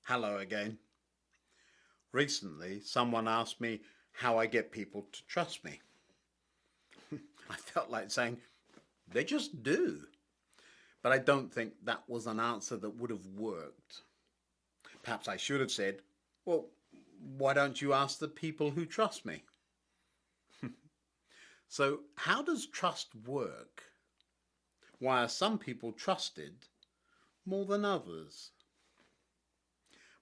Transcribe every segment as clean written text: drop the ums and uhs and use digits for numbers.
Hello again. Recently, someone asked me how I get people to trust me. I felt like saying, they just do. But I don't think that was an answer that would have worked. Perhaps I should have said, well, why don't you ask the people who trust me? So, how does trust work? Why are some people trusted more than others?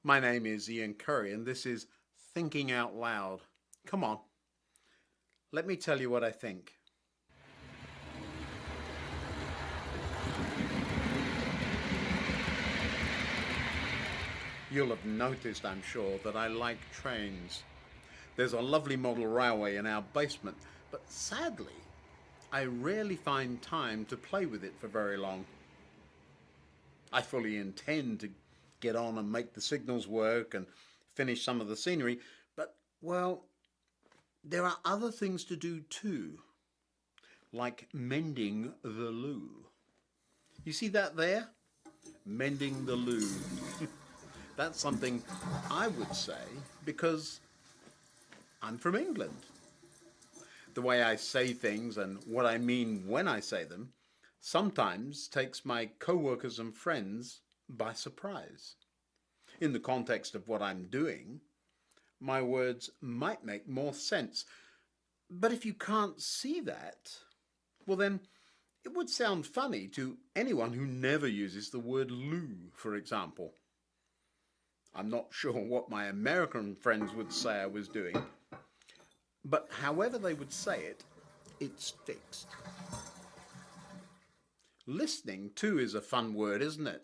My name is Ian Currey, and this is Thinking Out Loud. Come on, let me tell you what I think. You'll have noticed, I'm sure, that I like trains. There's a lovely model railway in our basement, but sadly, I rarely find time to play with it for very long. I fully intend to get on and make the signals work and finish some of the scenery, but, well, there are other things to do too, like mending the loo. You see that there? Mending the loo. That's something I would say because I'm from England. The way I say things and what I mean when I say them sometimes takes my co-workers and friends by surprise. In the context of what I'm doing, my words might make more sense. But if you can't see that, well then it would sound funny to anyone who never uses the word loo, for example. I'm not sure what my American friends would say I was doing, but however they would say it, it's fixed. Listening too is a fun word, isn't it?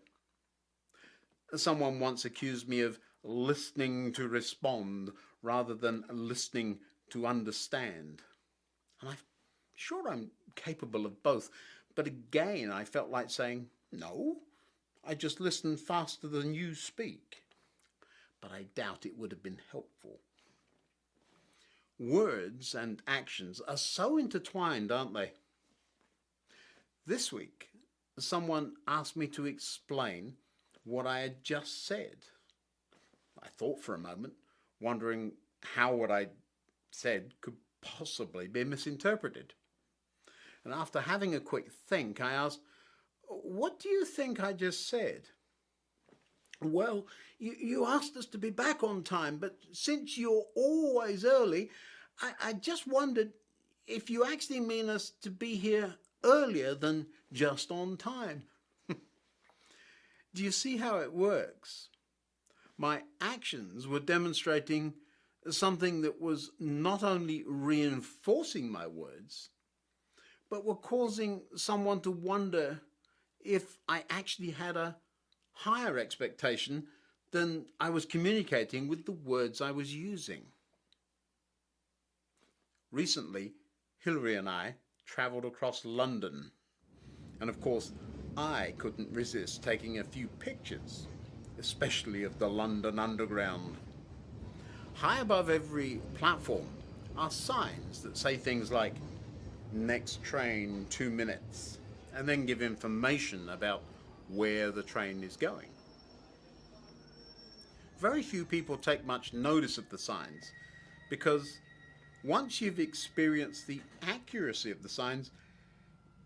Someone once accused me of listening to respond rather than listening to understand. And I'm sure I'm capable of both, but again I felt like saying, no, I just listen faster than you speak. But I doubt it would have been helpful. Words and actions are so intertwined, aren't they? This week, someone asked me to explain what I had just said. I thought for a moment, wondering how what I said could possibly be misinterpreted. And after having a quick think, I asked, what do you think I just said? Well, you asked us to be back on time, but since you're always early, I just wondered if you actually mean us to be here earlier than just on time. Do you see how it works? My actions were demonstrating something that was not only reinforcing my words, but were causing someone to wonder if I actually had a higher expectation than I was communicating with the words I was using. Recently, Hilary and I travelled across London, and of course, I couldn't resist taking a few pictures, especially of the London Underground. High above every platform are signs that say things like, next train 2 minutes, and then give information about where the train is going. Very few people take much notice of the signs because once you've experienced the accuracy of the signs,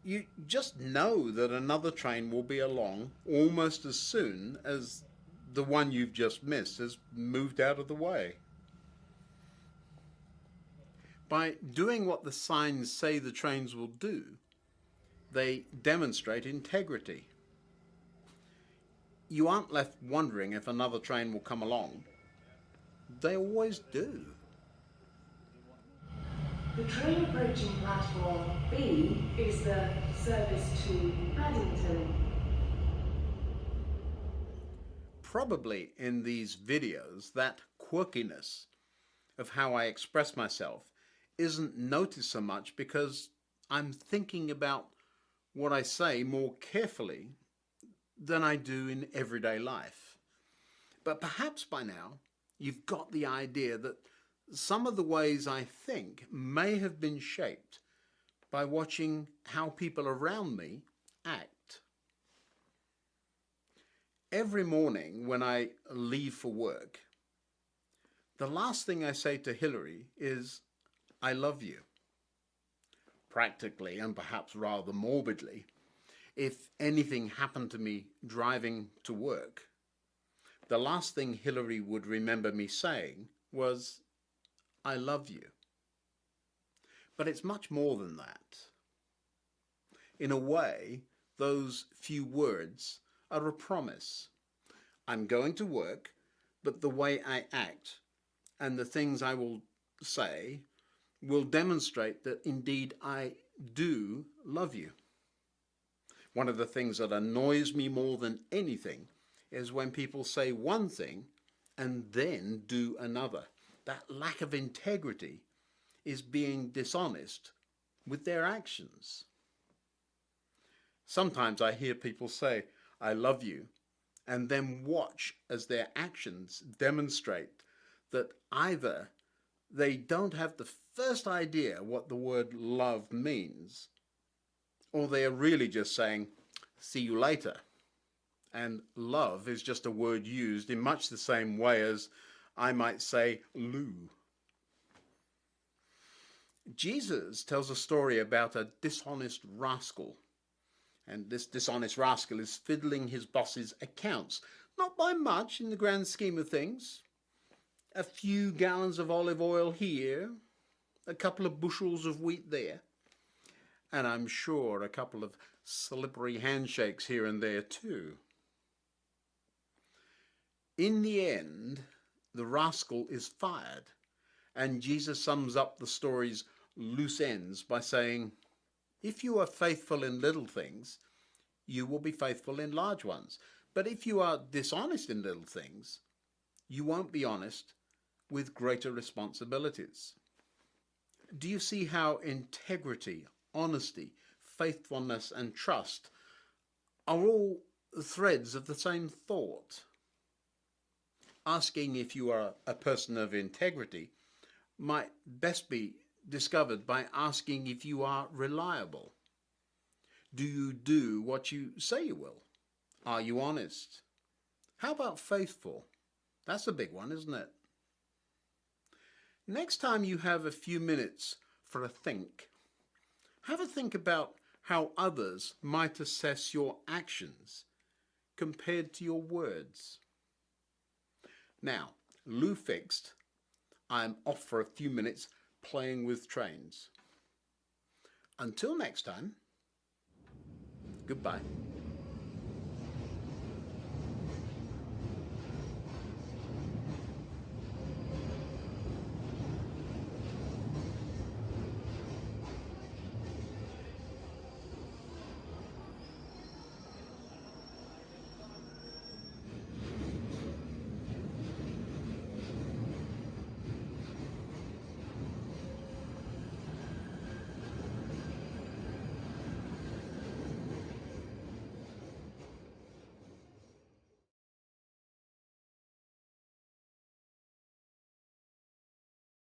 you just know that another train will be along almost as soon as the one you've just missed has moved out of the way. By doing what the signs say the trains will do, they demonstrate integrity. You aren't left wondering if another train will come along. They always do. The train approaching platform B is the service to Paddington. Probably in these videos, that quirkiness of how I express myself isn't noticed so much because I'm thinking about what I say more carefully than I do in everyday life. But perhaps by now you've got the idea that some of the ways I think may have been shaped by watching how people around me act. Every morning when I leave for work, the last thing I say to Hillary is, I love you. Practically, and perhaps rather morbidly, if anything happened to me driving to work, the last thing Hillary would remember me saying was, I love you. But it's much more than that. In a way, those few words are a promise. I'm going to work, but the way I act and the things I will say will demonstrate that indeed I do love you. One of the things that annoys me more than anything is when people say one thing and then do another. That lack of integrity is being dishonest with their actions. Sometimes I hear people say, I love you, and then watch as their actions demonstrate that either they don't have the first idea what the word love means, or they are really just saying, see you later. And love is just a word used in much the same way as I might say Lou. Jesus tells a story about a dishonest rascal. And this dishonest rascal is fiddling his boss's accounts. Not by much in the grand scheme of things. A few gallons of olive oil here, a couple of bushels of wheat there, and I'm sure a couple of slippery handshakes here and there too. In the end, the rascal is fired, and Jesus sums up the story's loose ends by saying, if you are faithful in little things, you will be faithful in large ones. But if you are dishonest in little things, you won't be honest with greater responsibilities. Do you see how integrity, honesty, faithfulness, and trust are all threads of the same thought? Asking if you are a person of integrity might best be discovered by asking if you are reliable. Do you do what you say you will? Are you honest? How about faithful? That's a big one, isn't it? Next time you have a few minutes for a think, have a think about how others might assess your actions compared to your words. Now, Lou fixed. I'm off for a few minutes playing with trains. Until next time, goodbye.